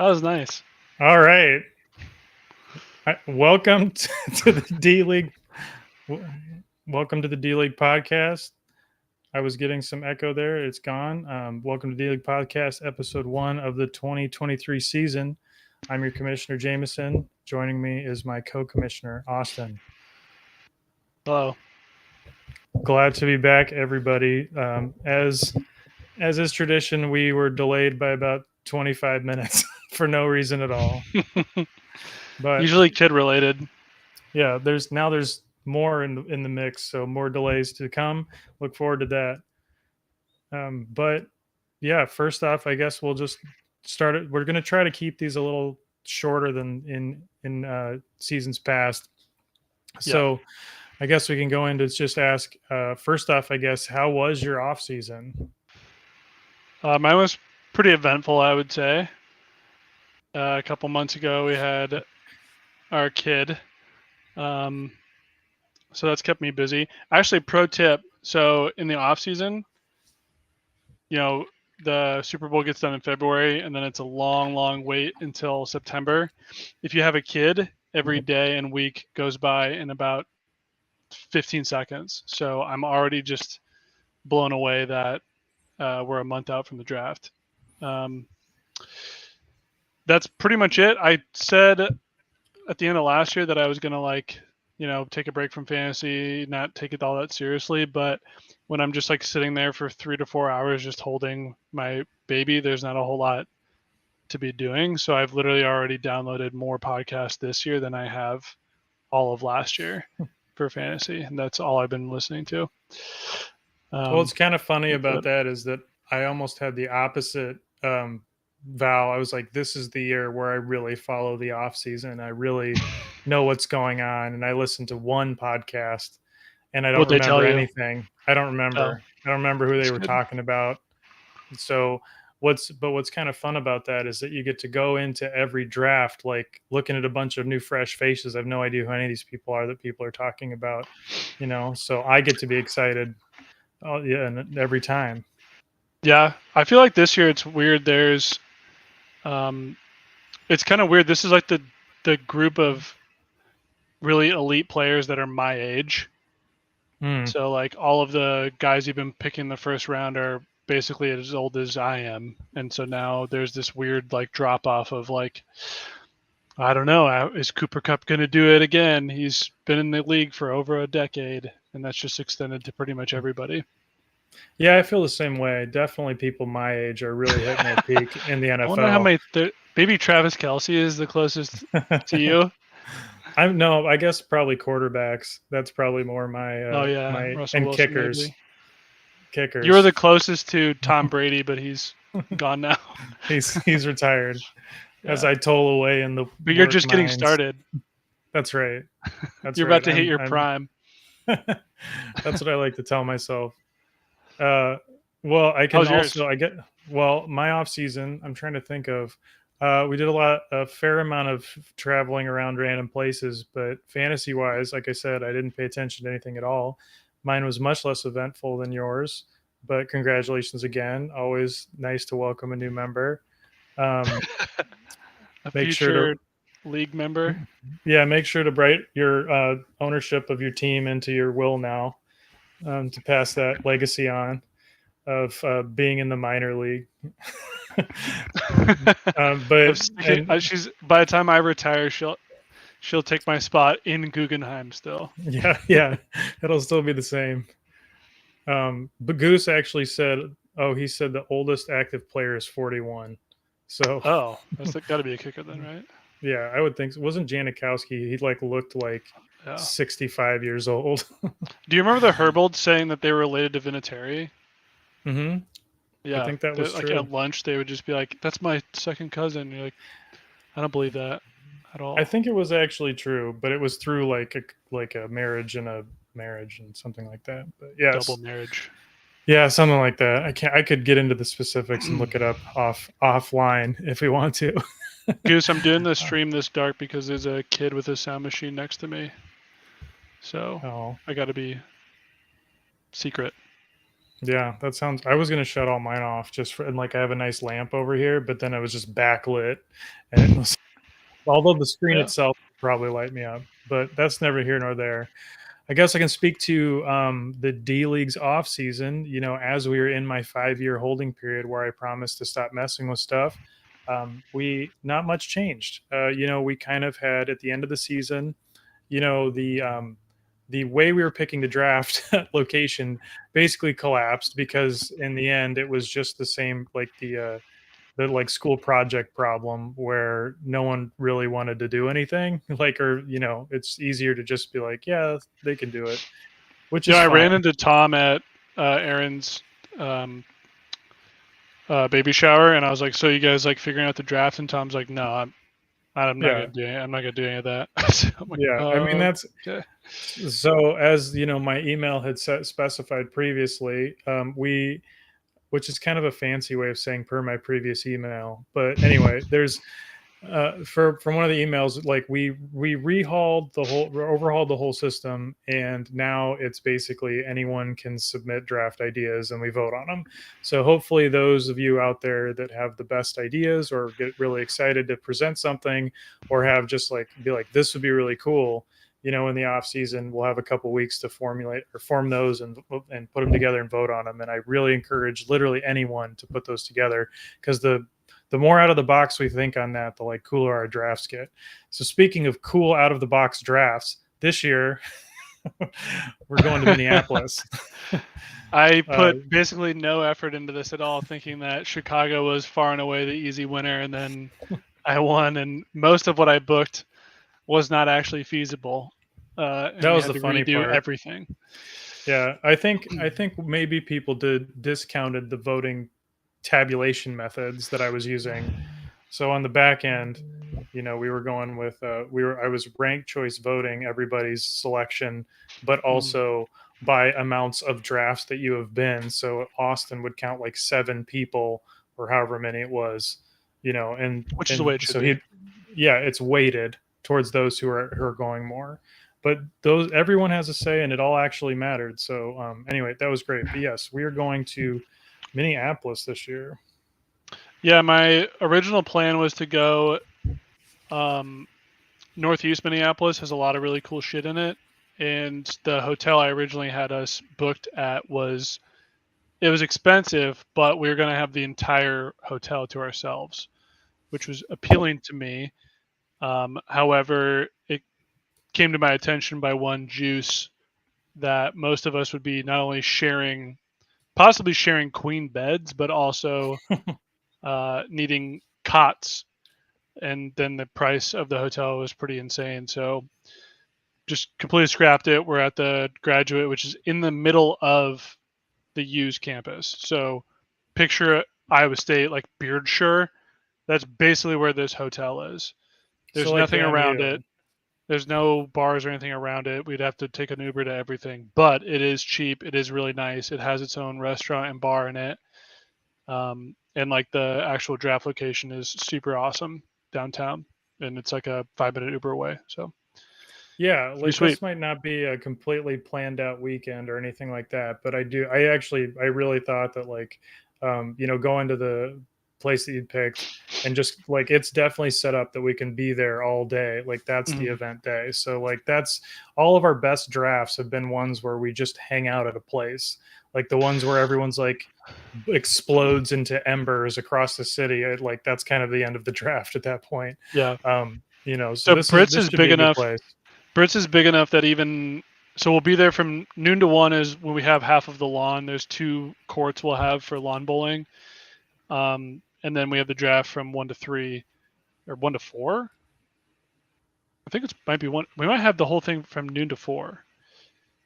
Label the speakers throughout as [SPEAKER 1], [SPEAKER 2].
[SPEAKER 1] That was nice.
[SPEAKER 2] All right. Welcome to the D League. Welcome to the D League podcast. I was getting some echo there. It's gone. Welcome to D League podcast, episode 1 of the 2023 season. I'm your commissioner, Jameson. Joining me is my co-commissioner, Austin.
[SPEAKER 1] Hello.
[SPEAKER 2] Glad to be back, everybody. As is tradition, we were delayed by about 25 minutes for no reason at all. But
[SPEAKER 1] usually kid related.
[SPEAKER 2] yeah, there's more in the mix, so more delays to come. Look forward to that. But yeah, first off, I guess we'll just start it. We're going to try to keep these a little shorter than in seasons past. So I guess we can go into just ask. First off, I guess, how was your off season?
[SPEAKER 1] Mine was pretty eventful, I would say. A couple months ago, we had our kid. So that's kept me busy. Actually, pro tip. So in the off season, the Super Bowl gets done in February, and then it's a long wait until September. If you have a kid, every day and week goes by in about 15 seconds. So I'm already just blown away that we're a month out from the draft. That's pretty much it. I said at the end of last year that I was going to take a break from fantasy, not take it all that seriously. But when I'm just sitting there for 3 to 4 hours, just holding my baby, there's not a whole lot to be doing. So I've literally already downloaded more podcasts this year than I have all of last year for fantasy. And that's all I've been listening to.
[SPEAKER 2] Well, it's kind of funny about that is that I almost had the opposite vow. I was like, this is the year where I really follow the off season. I really know what's going on. And I listened to one podcast and I don't remember anything. I don't remember. I don't remember who they were talking about. So what's kind of fun about that is that you get to go into every draft, looking at a bunch of new fresh faces. I have no idea who any of these people are that people are talking about, so I get to be excited. Oh yeah, and every time.
[SPEAKER 1] Yeah, I feel like this year it's weird. There's, it's kind of weird. This is the group of really elite players that are my age. So all of the guys you've been picking the first round are basically as old as I am, and so now there's this weird drop off of I don't know, is Cooper Kupp going to do it again? He's been in the league for over a decade, and that's just extended to pretty much everybody.
[SPEAKER 2] Yeah, I feel the same way. Definitely people my age are really hitting their peak in the NFL.
[SPEAKER 1] I wonder how many, maybe Travis Kelce is the closest to you.
[SPEAKER 2] I guess probably quarterbacks. That's probably more my
[SPEAKER 1] my
[SPEAKER 2] Russell and Wilson, kickers. Maybe. Kickers.
[SPEAKER 1] You were the closest to Tom Brady, but he's gone now.
[SPEAKER 2] he's retired. Yeah. As I toll away in the.
[SPEAKER 1] But you're just getting started.
[SPEAKER 2] That's right.
[SPEAKER 1] You're about to hit your prime.
[SPEAKER 2] That's what I like to tell myself. Well, I can also my off season. I'm trying to think of. We did a fair amount of traveling around random places, but fantasy wise, like I said, I didn't pay attention to anything at all. Mine was much less eventful than yours, but congratulations again. Always nice to welcome a new member.
[SPEAKER 1] Make sure to league member.
[SPEAKER 2] Yeah, make sure to write your ownership of your team into your will now, to pass that legacy on of being in the minor league. But
[SPEAKER 1] she's, by the time I retire, she'll take my spot in Guggenheim still.
[SPEAKER 2] Yeah, it'll still be the same. But Goose actually said, he said the oldest active player is 41. So
[SPEAKER 1] that's got to be a kicker then, right?
[SPEAKER 2] Yeah, I would think so. Wasn't Janikowski? He looked like 65 years old.
[SPEAKER 1] Do you remember the Herbold saying that they were related to Vinatieri?
[SPEAKER 2] Mm-hmm. Yeah, I think that was true.
[SPEAKER 1] At lunch, they would just be like, "That's my second cousin." You're like, I don't believe that at all.
[SPEAKER 2] I think it was actually true, but it was through like a marriage and something like that. But yeah,
[SPEAKER 1] double marriage.
[SPEAKER 2] Yeah, something like that. I could get into the specifics and look it up offline if we want to.
[SPEAKER 1] Goose, I'm doing the stream this dark because there's a kid with a sound machine next to me. So I got to be secret.
[SPEAKER 2] Yeah, that sounds. I was gonna shut all mine off just for, and like I have a nice lamp over here, but then I was just backlit, and it was. Although the screen
[SPEAKER 1] Yeah.
[SPEAKER 2] itself would probably light me up, but that's never here nor there. I guess I can speak to the D League's off season. You know, as we were in my 5 year holding period where I promised to stop messing with stuff, we not much changed. You know, we kind of had at the end of the season, you know, the way we were picking the draft location basically collapsed because in the end it was just the same like the like school project problem where no one really wanted to do anything like or you know it's easier to just be like yeah they can do it, which
[SPEAKER 1] You know,
[SPEAKER 2] is
[SPEAKER 1] I
[SPEAKER 2] fine.
[SPEAKER 1] ran into Tom at Aaron's um, baby shower, and I was like, "So you guys like figuring out the draft?" And Tom's like, "No, I'm not gonna
[SPEAKER 2] Yeah,
[SPEAKER 1] do it. I'm not gonna do any of that." So I'm like,
[SPEAKER 2] yeah, I mean that's
[SPEAKER 1] okay.
[SPEAKER 2] so as you know my email had specified previously, we which is kind of a fancy way of saying per my previous email, but anyway there's for from one of the emails, like we rehauled the whole, overhauled the whole system, and now it's basically anyone can submit draft ideas, and we vote on them. So hopefully, those of you out there that have the best ideas, or get really excited to present something, or have just like be like this would be really cool. You know, in the off season, we'll have a couple weeks to formulate or form those and put them together and vote on them. And I really encourage literally anyone to put those together because the more out of the box we think on that, the like cooler our drafts get. So speaking of cool out of the box drafts, this year we're going to Minneapolis.
[SPEAKER 1] I
[SPEAKER 2] uh,
[SPEAKER 1] put basically no effort into this at all, thinking that Chicago was far and away the easy winner, and then I won, and most of what I booked was not actually feasible,
[SPEAKER 2] that
[SPEAKER 1] and we
[SPEAKER 2] was
[SPEAKER 1] had
[SPEAKER 2] the
[SPEAKER 1] to
[SPEAKER 2] funny
[SPEAKER 1] redo
[SPEAKER 2] part.
[SPEAKER 1] everything.
[SPEAKER 2] Yeah, I think maybe people did discounted the voting tabulation methods that I was using. So on the back end, you know, we were going with I was rank choice voting everybody's selection, but
[SPEAKER 1] Mm.
[SPEAKER 2] also by amounts of drafts that you have been. So Austin would count like 7 people or however many it was, you know,
[SPEAKER 1] Which is the way
[SPEAKER 2] and
[SPEAKER 1] it should
[SPEAKER 2] so
[SPEAKER 1] be.
[SPEAKER 2] he, yeah, it's weighted towards those who are going more. But those everyone has a say, and it all actually mattered. So anyway, that was great. But yes, we are going to Minneapolis this year.
[SPEAKER 1] Yeah, my original plan was to go um, Northeast Minneapolis has a lot of really cool shit in it, and the hotel I originally had us booked at was it was expensive, but we were going to have the entire hotel to ourselves, which was appealing to me. However, it came to my attention by one juice that most of us would be not only sharing, possibly sharing queen beds, but also needing cots. And then the price of the hotel was pretty insane. So just completely scrapped it. We're at the Graduate, which is in the middle of the U's campus. So picture Iowa State, like Beardshire. That's basically where this hotel is.
[SPEAKER 2] So
[SPEAKER 1] There's
[SPEAKER 2] like
[SPEAKER 1] nothing
[SPEAKER 2] damn
[SPEAKER 1] around
[SPEAKER 2] you.
[SPEAKER 1] it. There's no bars or anything around it. We'd have to take an Uber to everything, but it is cheap. It is really nice. It has its own restaurant and bar in it. And like the actual draft location is super awesome downtown, and it's like a 5 minute Uber away. So
[SPEAKER 2] Yeah,
[SPEAKER 1] pretty
[SPEAKER 2] like
[SPEAKER 1] sweet.
[SPEAKER 2] this might not be a completely planned out weekend or anything like that, but I really thought that like you know, going to the place that you picked and just like it's definitely set up that we can be there all day. Like that's the
[SPEAKER 1] Mhm.
[SPEAKER 2] event day. So like that's all of our best drafts have been ones where we just hang out at a place. Like the ones where everyone's like explodes into embers across the city. Like that's kind of the end of the draft at that point.
[SPEAKER 1] Yeah.
[SPEAKER 2] You know, so
[SPEAKER 1] So Brits
[SPEAKER 2] this
[SPEAKER 1] is
[SPEAKER 2] should be
[SPEAKER 1] big
[SPEAKER 2] a good
[SPEAKER 1] enough.
[SPEAKER 2] place.
[SPEAKER 1] Brits is big enough that even so we'll be there from noon to 1 is when we have half of the lawn. There's 2 courts we'll have for lawn bowling. And then we have the draft from 1 to 3 or 1 to 4. I think it might be one. We might have the whole thing from noon to 4.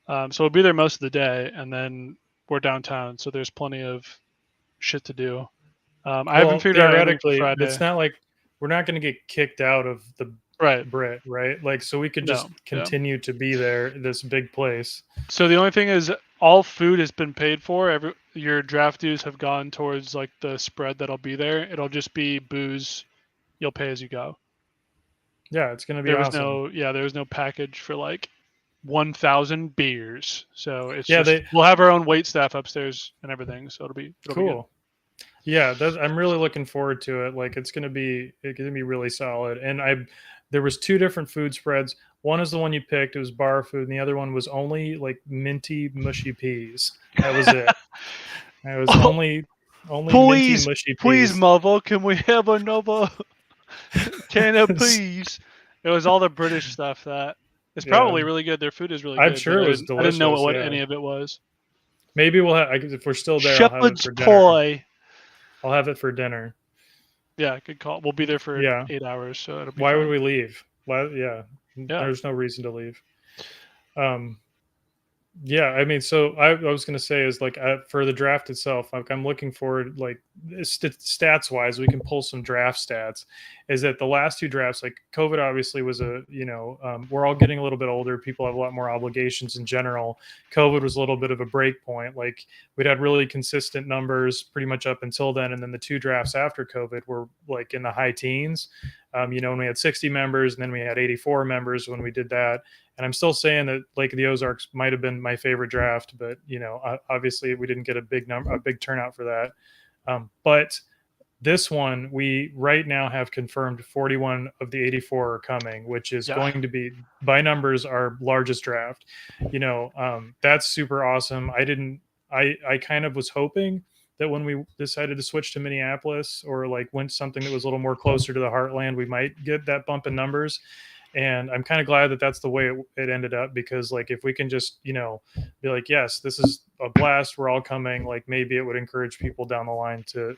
[SPEAKER 1] So we'll be there most of the day, and then we're downtown, so there's plenty of shit to do. I haven't
[SPEAKER 2] Well,
[SPEAKER 1] figured out anything for
[SPEAKER 2] theoretically, it's
[SPEAKER 1] Friday.
[SPEAKER 2] not like we're not going to get kicked out of the
[SPEAKER 1] Right.
[SPEAKER 2] Brit, right? Like, so we could
[SPEAKER 1] No.
[SPEAKER 2] just
[SPEAKER 1] Yeah.
[SPEAKER 2] continue to be there, this big place.
[SPEAKER 1] So the only thing is, all food has been paid for. Your draft dues have gone towards like the spread that'll be there. It'll just be booze. You'll pay as you go.
[SPEAKER 2] Yeah, it's going to be
[SPEAKER 1] There was
[SPEAKER 2] awesome.
[SPEAKER 1] no, yeah, there was no package for like 1,000 beers. So it's
[SPEAKER 2] Yeah,
[SPEAKER 1] just we'll have our own wait staff upstairs and everything. So it'll be
[SPEAKER 2] cool.
[SPEAKER 1] good.
[SPEAKER 2] Yeah, I'm really looking forward to it. Like it's gonna be really solid. And there was two different food spreads. One is the one you picked. It was bar food, and the other one was only like minty mushy peas. That was it. It was
[SPEAKER 1] Oh,
[SPEAKER 2] only minty mushy
[SPEAKER 1] please,
[SPEAKER 2] peas.
[SPEAKER 1] mother, can we have another can of peas? It was all the British stuff that it's
[SPEAKER 2] Yeah,
[SPEAKER 1] probably really good. Their food is really
[SPEAKER 2] I'm
[SPEAKER 1] good, but
[SPEAKER 2] sure it was
[SPEAKER 1] I didn't know
[SPEAKER 2] delicious.
[SPEAKER 1] what
[SPEAKER 2] Yeah,
[SPEAKER 1] any of it was.
[SPEAKER 2] maybe we'll have. If we're still there, I'll have it
[SPEAKER 1] Shepherd's
[SPEAKER 2] for dinner.
[SPEAKER 1] pie.
[SPEAKER 2] I'll have it for dinner.
[SPEAKER 1] Yeah, good call. We'll be there for
[SPEAKER 2] Yeah.
[SPEAKER 1] 8 hours, so it'll be
[SPEAKER 2] Why would
[SPEAKER 1] fine.
[SPEAKER 2] we leave? Why? Yeah,
[SPEAKER 1] Yeah.
[SPEAKER 2] there's no reason to leave. Um, Yeah, I mean, so I was going to say is like for the draft itself, like I'm looking forward, like stats wise, we can pull some draft stats. Is that the last two drafts, like COVID obviously was we're all getting a little bit older. People have a lot more obligations in general. COVID was a little bit of a break point. Like we'd had really consistent numbers pretty much up until then. And then the two drafts after COVID were like in the high teens. When we had 60 members and then we had 84 members when we did that. And I'm still saying that Lake of the Ozarks might have been my favorite draft, but obviously we didn't get a big turnout for that. But this one, we right now have confirmed 41 of the 84 are coming, which is going to be by numbers our largest draft. That's super awesome. I kind of was hoping that when we decided to switch to Minneapolis or like went something that was a little more closer to the heartland, we might get that bump in numbers. And I'm kind of glad that that's the way it ended up, because like if we can just be like, yes, this is a blast, we're all coming, like maybe it would encourage people down the line to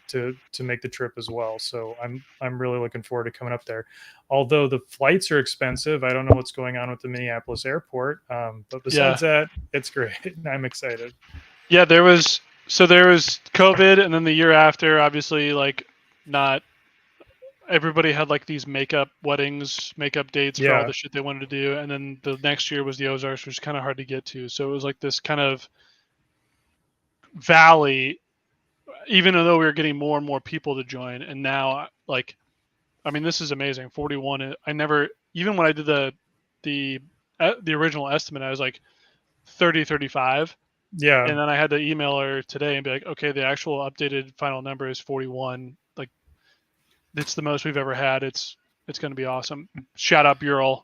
[SPEAKER 2] make the trip as well. So I'm really looking forward to coming up there. Although the flights are expensive, I don't know what's going on with the Minneapolis airport, but besides that, it's great. I'm excited.
[SPEAKER 1] Yeah, there was COVID, and then the year after, obviously, like not everybody had like these makeup weddings, makeup dates for all the shit they wanted to do, and then the next year was the Ozarks, which was kind of hard to get to. So it was like this kind of valley, even though we were getting more and more people to join. And now, like, I mean, this is amazing. 41. I never, even when I did the original estimate, I was like 30, 35.
[SPEAKER 2] Yeah.
[SPEAKER 1] And then I had to email her today and be like, okay, the actual updated final number is 41. Like, it's the most we've ever had. It's going to be awesome. Shout out Burel.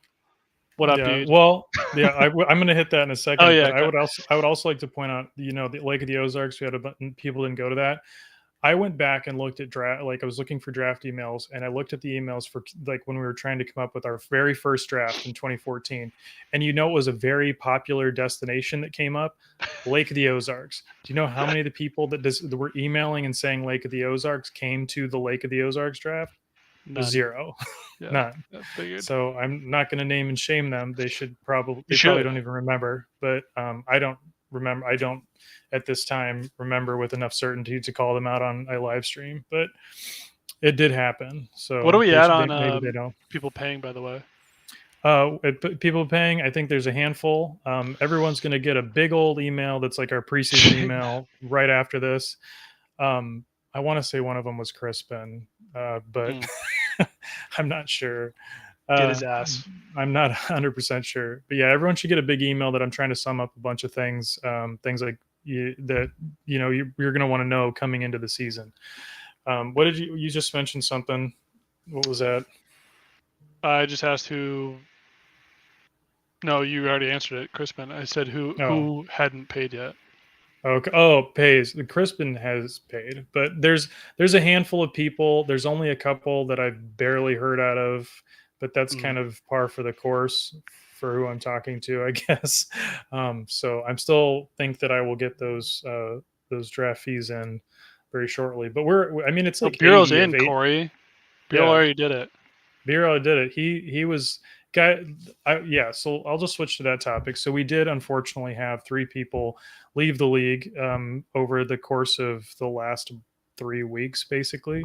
[SPEAKER 1] What up, dude?
[SPEAKER 2] Well, yeah, I'm going to hit that in a second.
[SPEAKER 1] Oh yeah.
[SPEAKER 2] But I would also like to point out, the Lake of the Ozarks. We had people didn't go to that. I went back and looked at draft. Like I was looking for draft emails, and I looked at the emails for like when we were trying to come up with our very first draft in 2014. And it was a very popular destination that came up, Lake of the Ozarks. Do you know how many of the people that were emailing and saying Lake of the Ozarks came to the Lake of the Ozarks draft?
[SPEAKER 1] None.
[SPEAKER 2] 0.
[SPEAKER 1] Yeah,
[SPEAKER 2] none. So I'm not going to name and shame them. They probably don't even remember. But I don't remember. I don't at this time remember with enough certainty to call them out on a live stream. But it did happen. So
[SPEAKER 1] what are we at on
[SPEAKER 2] maybe they don't.
[SPEAKER 1] People paying, by the way?
[SPEAKER 2] People paying, I think there's a handful. Everyone's going to get a big old email that's like our preseason email right after this. I want to say one of them was Crispin, but I'm not sure.
[SPEAKER 1] Get his ass.
[SPEAKER 2] I'm not 100% sure. But yeah, everyone should get a big email that I'm trying to sum up a bunch of things, things like you're going to want to know coming into the season. What did you just mentioned something? What was that?
[SPEAKER 1] I just asked who. No, you already answered it, Crispin. I said who hadn't paid yet.
[SPEAKER 2] Okay. Oh, pays. The Crispin has paid, but there's a handful of people. There's only a couple that I've barely heard out of, but that's kind of par for the course for who I'm talking to, I guess. So I'm still think that I will get those draft fees in very shortly. But it's like
[SPEAKER 1] Bureau's in, Corey. Bureau already did it.
[SPEAKER 2] Bureau did it. He was. So I'll just switch to that topic. So we did unfortunately have 3 people leave the league over the course of the last 3 weeks, basically.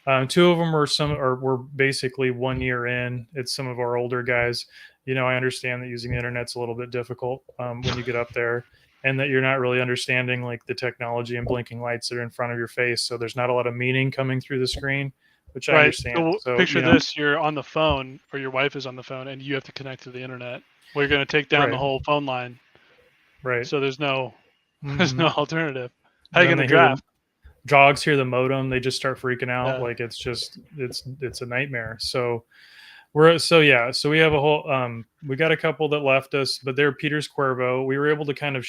[SPEAKER 2] 2 of them were basically 1 year in. It's some of our older guys. I understand that using the internet's a little bit difficult when you get up there, and that you're not really understanding like the technology and blinking lights that are in front of your face. So there's not a lot of meaning coming through the screen, which I understand.
[SPEAKER 1] So picture this: you're on the phone, or your wife is on the phone, and you have to connect to the internet. We're going to take down the
[SPEAKER 2] Right.
[SPEAKER 1] whole phone line.
[SPEAKER 2] Right.
[SPEAKER 1] So there's no alternative. How are you
[SPEAKER 2] Then
[SPEAKER 1] going to
[SPEAKER 2] they hear the
[SPEAKER 1] draft?
[SPEAKER 2] dogs hear the modem, they just start freaking out.
[SPEAKER 1] Yeah.
[SPEAKER 2] Like it's a nightmare. So so we have a whole we got a couple that left us, but they're Peters Cuervo. We were able to kind of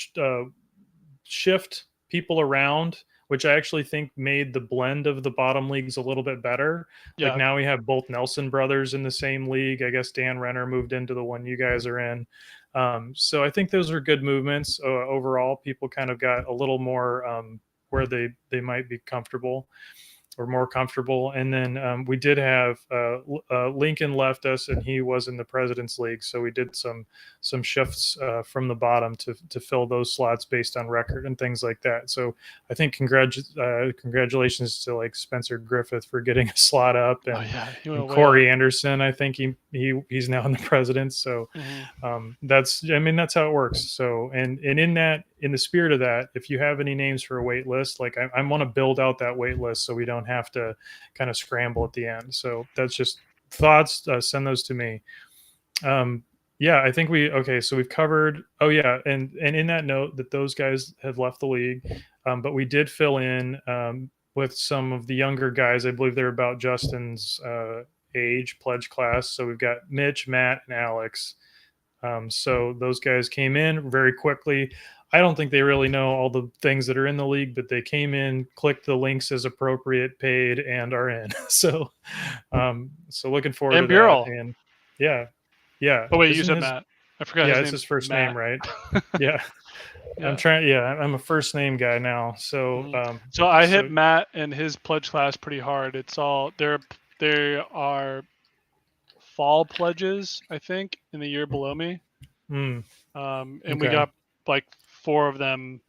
[SPEAKER 2] shift people around, which I actually think made the blend of the bottom leagues a little bit better. Like
[SPEAKER 1] Yeah.
[SPEAKER 2] now we have both Nelson brothers in the same league. I guess Dan Renner moved into the one you guys are in. So I think those are good movements overall. People kind of got a little more where they might be comfortable or more comfortable. And then we did have Lincoln left us, and he was in the President's League, so we did some shifts from the bottom to fill those slots based on record and things like that. So I think congratulations to like Spencer Griffith for getting a slot up, and Corey Anderson. I think he's now in the President's. So that's how it works. So and in the spirit of that, if you have any names for a wait list, like I want to build out that wait list so we don't have to kind of scramble at the end. So that's just thoughts. Send those to me. Yeah, I think so we've covered. Oh yeah, and in that note that those guys have left the league, but we did fill in with some of the younger guys. I believe they're about Justin's age pledge class. So we've got Mitch, Matt, and Alex. So those guys came in very quickly. I don't think they really know all the things that are in the league, but they came in, clicked the links as appropriate, paid, and are in. So looking forward to
[SPEAKER 1] Bureau.
[SPEAKER 2] that. And yeah.
[SPEAKER 1] Oh wait, you said Matt. I forgot.
[SPEAKER 2] Yeah, it's his first name, right? Yeah. I'm a first name guy now. So
[SPEAKER 1] so I hit Matt and his pledge class pretty hard. It's all there are fall pledges, I think, in the year below me. And we got like 4 of them.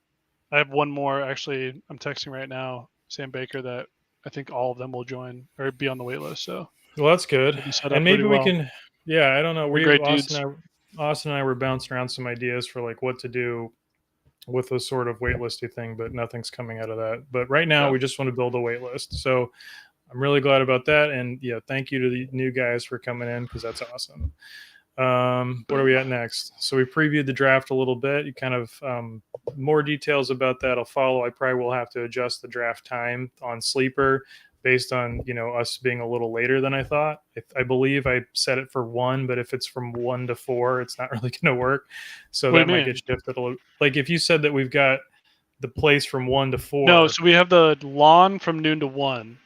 [SPEAKER 1] I have one more actually. I'm texting right now, Sam Baker, that I think all of them will join or be on the wait list. So
[SPEAKER 2] well, that's good. And maybe we can. Yeah, I don't know. Austin and I were bouncing around some ideas for like what to do with a sort of waitlisty thing, but nothing's coming out of that. But right now, we just want to build a wait list. So I'm really glad about that. And yeah, thank you to the new guys for coming in because that's awesome. What are we at next? So we previewed the draft a little bit. You kind of more details about that will follow. I probably will have to adjust the draft time on Sleeper based on us being a little later than I thought. I believe I set it for 1, but if it's from 1 to 4, it's not really going to work. So that might get shifted a little. Like if you said that we've got the place from 1 to 4.
[SPEAKER 1] No, so we have the lawn from noon to 1.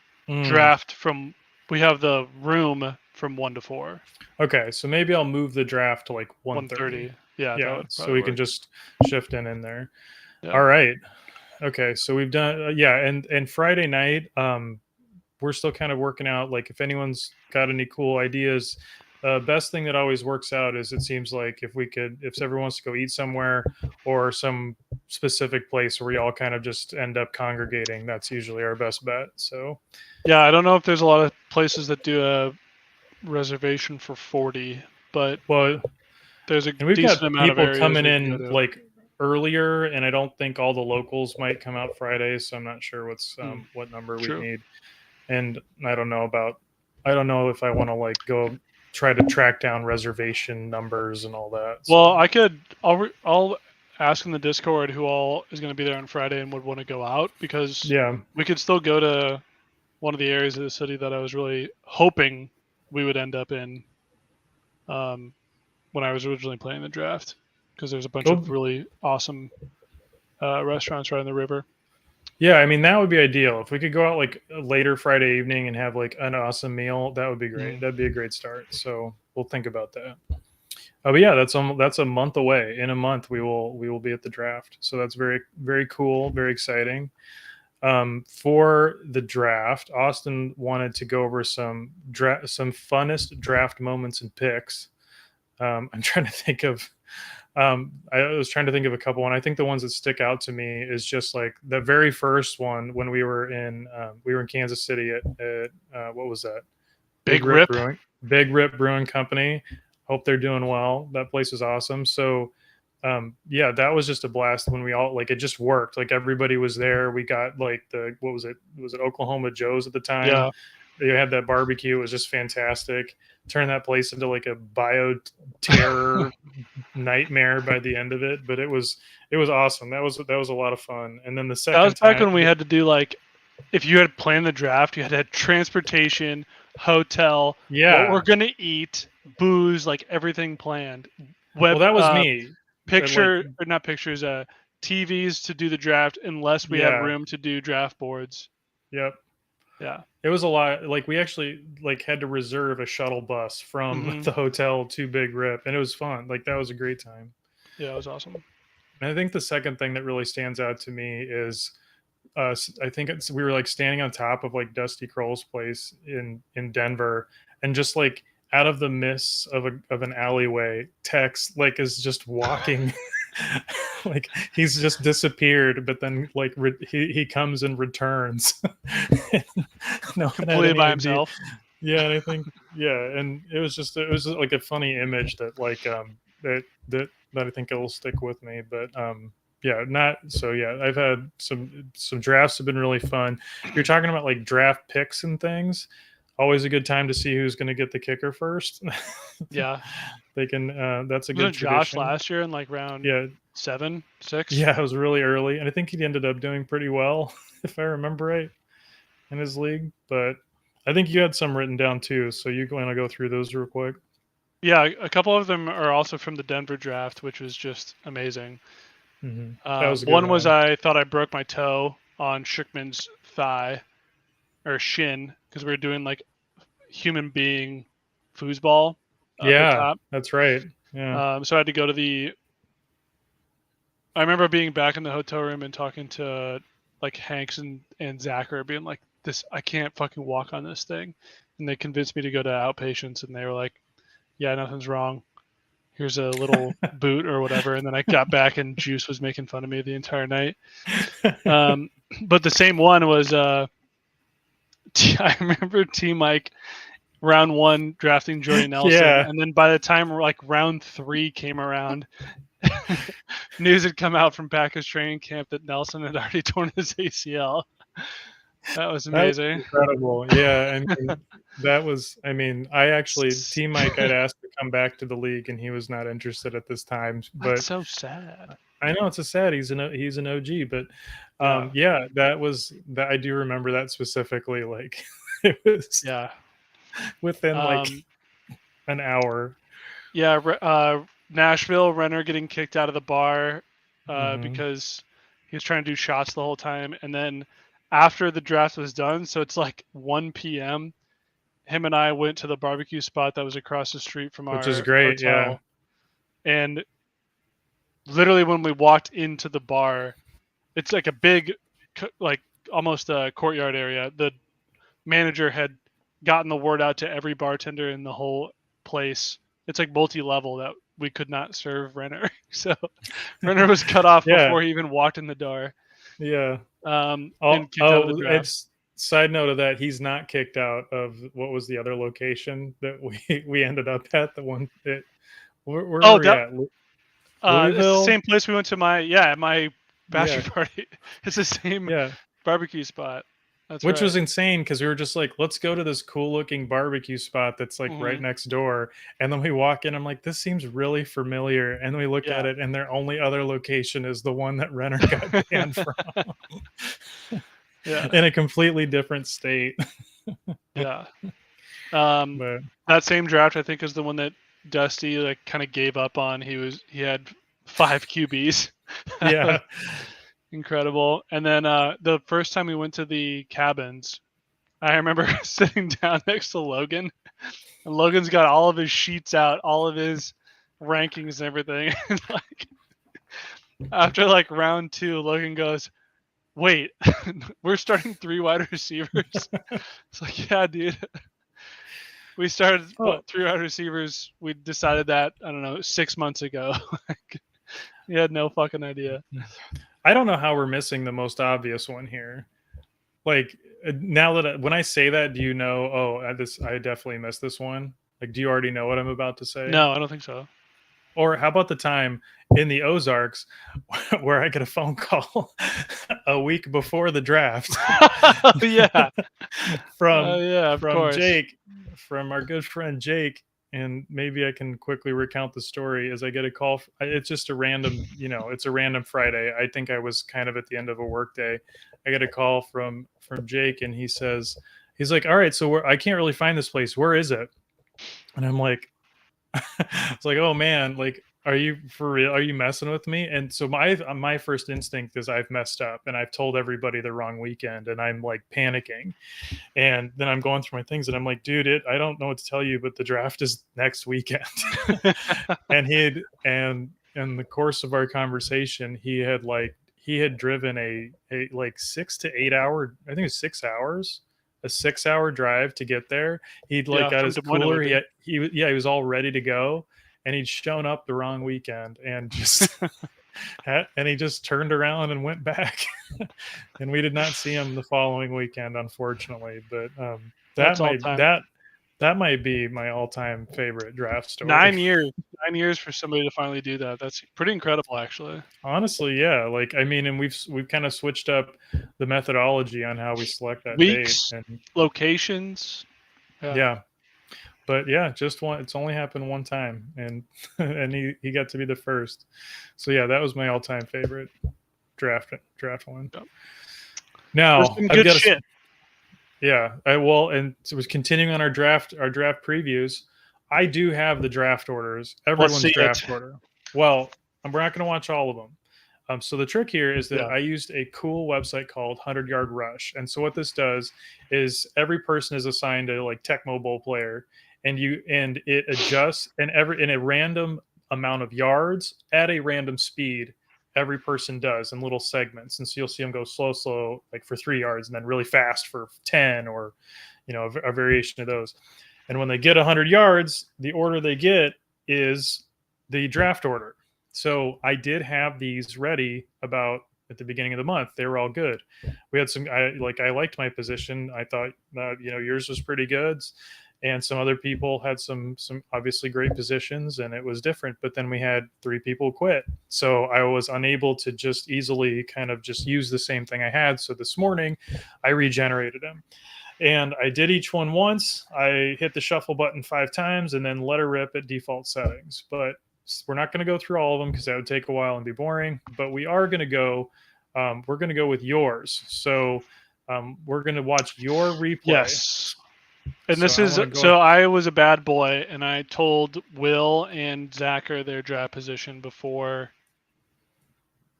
[SPEAKER 1] Draft from. We have the room from 1 to 4.
[SPEAKER 2] Okay, so maybe I'll move the draft to like
[SPEAKER 1] 1:30. Yeah.
[SPEAKER 2] So we can just shift in there. Yeah. All right. Okay, so we've done and Friday night, we're still kind of working out. Like if anyone's got any cool ideas, best thing that always works out is it seems like if everyone wants to go eat somewhere or some specific place where we all kind of just end up congregating, that's usually our best bet. So
[SPEAKER 1] yeah, I don't know if there's a lot of places that do a reservation for 40, but there's a decent amount of areas
[SPEAKER 2] coming in like earlier, and I don't think all the locals might come out Friday, so I'm not sure what number we need. And I don't know if I want to like go try to track down reservation numbers and all that.
[SPEAKER 1] Well, I'll ask in the Discord who all is going to be there on Friday and would want to go out, because we could still go to one of the areas of the city that I was really hoping we would end up in when I was originally playing the draft, because there's a bunch of really awesome restaurants right on the river.
[SPEAKER 2] Yeah, I mean, that would be ideal. If we could go out like later Friday evening and have like an awesome meal, that would be great. That'd be a great start. So we'll think about that. But yeah, that's a month away. In a month, we will be at the draft. So that's very, very cool, very exciting. For the draft, Austin wanted to go over some funnest draft moments and picks. I'm trying to think of. I was trying to think of a couple, and I think the ones that stick out to me is just like the very first one when we were in Kansas City at what was that?
[SPEAKER 1] Big Rip
[SPEAKER 2] Brewing Company. Hope they're doing well. That place is awesome. So that was just a blast when we all it just worked. Like everybody was there. We got like what was it? Was it Oklahoma Joe's at the time?
[SPEAKER 1] Yeah.
[SPEAKER 2] They had that barbecue. It was just fantastic. Turned that place into like a bio terror nightmare by the end of it, but it was awesome. That was a lot of fun. And then the
[SPEAKER 1] That was
[SPEAKER 2] second
[SPEAKER 1] back
[SPEAKER 2] time,
[SPEAKER 1] when we had to do like, if you had planned the draft, you had to have transportation, hotel, what we're gonna eat, booze, like everything planned.
[SPEAKER 2] Well, that was me.
[SPEAKER 1] Picture or not pictures, TVs to do the draft, unless we had room to do draft boards.
[SPEAKER 2] Yep.
[SPEAKER 1] Yeah.
[SPEAKER 2] It was a lot. Like we actually like had to reserve a shuttle bus from the hotel to Big Rip, and it was fun. Like that was a great time.
[SPEAKER 1] Yeah, it was awesome.
[SPEAKER 2] And I think the second thing that really stands out to me is I think we were like standing on top of like Dusty Kroll's place in Denver, and just like out of the mists of an alleyway, Tex like is just walking. Like he's just disappeared, but then like he comes and returns. No,
[SPEAKER 1] completely by himself.
[SPEAKER 2] Yeah, and I think and it was just like a funny image that like that I think it'll stick with me. But I've had some drafts have been really fun. You're talking about like draft picks and things. Always a good time to see who's going to get the kicker first.
[SPEAKER 1] Yeah,
[SPEAKER 2] they can. That's a good tradition.
[SPEAKER 1] Josh last year in like round 7, 6.
[SPEAKER 2] Yeah, it was really early, and I think he ended up doing pretty well, if I remember right, in his league. But I think you had some written down too, so you want to go through those real quick?
[SPEAKER 1] Yeah, a couple of them are also from the Denver draft, which was just amazing.
[SPEAKER 2] That was
[SPEAKER 1] one was I thought I broke my toe on Schickman's thigh or shin because we were doing like human being foosball.
[SPEAKER 2] That's right. Yeah.
[SPEAKER 1] So I had to go to I remember being back in the hotel room and talking to like Hanks and Zachary, being like, "This, I can't fucking walk on this thing," and they convinced me to go to outpatients, and they were like, "Yeah, nothing's wrong. Here's a little boot or whatever." And then I got back and Juice was making fun of me the entire night. But the same one was I remember T Mike round 1 drafting Jordy Nelson, and then by the time like round 3 came around, news had come out from Packers training camp that Nelson had already torn his ACL. That was amazing.
[SPEAKER 2] That was incredible. Yeah, I mean, that was. I mean, I actually T Mike I'd asked to come back to the league, and he was not interested at this time. But
[SPEAKER 1] that's so sad.
[SPEAKER 2] I know it's a sad. He's an OG, but that was that. I do remember that specifically. Like it was within like an hour.
[SPEAKER 1] Yeah, Nashville Renner getting kicked out of the bar because he was trying to do shots the whole time, and then after the draft was done, so it's like 1 p.m. him and I went to the barbecue spot that was across the street from
[SPEAKER 2] which is great,
[SPEAKER 1] hotel. And literally when we walked into the bar, it's like a big, like almost a courtyard area. The manager had gotten the word out to every bartender in the whole place. It's like multi-level that we could not serve Renner. So Renner was cut off before he even walked in the door.
[SPEAKER 2] Yeah.
[SPEAKER 1] It's
[SPEAKER 2] side note of that, he's not kicked out of what was the other location that we ended up at, the one that where were we at?
[SPEAKER 1] It's the same place we went to my bachelor party. It's the same barbecue spot.
[SPEAKER 2] Which was insane because we were just like, let's go to this cool looking barbecue spot that's like right next door. And then we walk in, I'm like, this seems really familiar. And we look at it, and their only other location is the one that Renner got banned from. In a completely different state.
[SPEAKER 1] That same draft, I think, is the one that Dusty like kind of gave up on. He had 5 QBs.
[SPEAKER 2] Yeah.
[SPEAKER 1] Incredible. And then the first time we went to the cabins, I remember sitting down next to Logan, and Logan's got all of his sheets out, all of his rankings and everything. And like after like round 2, Logan goes, "Wait, we're starting 3 wide receivers?" It's like, yeah, dude. We started 3 wide receivers. We decided that, I don't know, 6 months ago. We had no fucking idea.
[SPEAKER 2] I don't know how we're missing the most obvious one here. Like now that when I say that, do you know? I definitely missed this one. Like, do you already know what I'm about to say?
[SPEAKER 1] No, I don't think so.
[SPEAKER 2] Or how about the time in the Ozarks where I get a phone call a week before the draft
[SPEAKER 1] Yeah.
[SPEAKER 2] from
[SPEAKER 1] Yeah, of course.
[SPEAKER 2] Jake, from our good friend Jake, and maybe I can quickly recount the story as I get a call. It's just a random, it's a random Friday. I think I was kind of at the end of a work day. I get a call from Jake, and he's like, "All right, so I can't really find this place. Where is it?" And I'm like, it's like, oh man, like, are you for real? Are you messing with me? And so my first instinct is I've messed up and I've told everybody the wrong weekend, and I'm like panicking. And then I'm going through my things, and I'm like, dude, I don't know what to tell you, but the draft is next weekend. And in the course of our conversation, he had driven a like 6 to 8 hour, I think it was 6 hours, a 6 hour drive to get there. He'd like
[SPEAKER 1] Yeah,
[SPEAKER 2] got
[SPEAKER 1] from
[SPEAKER 2] his
[SPEAKER 1] Des Moines it
[SPEAKER 2] cooler.
[SPEAKER 1] would be.
[SPEAKER 2] He was all ready to go, and he'd shown up the wrong weekend and just and he just turned around and went back. And we did not see him the following weekend, unfortunately. But
[SPEAKER 1] That's all time.
[SPEAKER 2] that might be my all-time favorite draft story.
[SPEAKER 1] 9 years. 9 years for somebody to finally do that. That's pretty incredible, actually.
[SPEAKER 2] Honestly, yeah. Like, I mean, and we've kind of switched up the methodology on how we select that
[SPEAKER 1] Weeks,
[SPEAKER 2] date, and
[SPEAKER 1] locations.
[SPEAKER 2] yeah. But yeah, just one. It's only happened one time, and and he got to be the first. So yeah, that was my all-time favorite draft one.
[SPEAKER 1] Yep.
[SPEAKER 2] Now
[SPEAKER 1] some
[SPEAKER 2] I've
[SPEAKER 1] good
[SPEAKER 2] got
[SPEAKER 1] shit.
[SPEAKER 2] Yeah, and so it was continuing on our draft previews. I do have the draft orders, everyone's draft order. Well, we're not going to watch all of them. So the trick here is that I used a cool website called 100 Yard Rush, and so what this does is every person is assigned a like Tecmo Bowl player, and it adjusts in a random amount of yards at a random speed. Every person does in little segments, and so you'll see them go slow, like for 3 yards, and then really fast for 10, or a variation of those. And when they get 100 yards, the order they get is the draft order. So I did have these ready about at the beginning of the month. They were all good. We had some. I liked my position. I thought yours was pretty good, and some other people had some obviously great positions, and it was different. But then we had 3 people quit, so I was unable to just easily kind of just use the same thing I had. So this morning I regenerated them, and I did each one once. I hit the shuffle button 5 times and then let her rip at default settings. But we're not going to go through all of them because that would take a while and be boring. But we are going to go. We're going to go with yours. So we're going to watch your replay.
[SPEAKER 1] Yes. And this is so I was a bad boy, and I told Will and Zacher their draft position before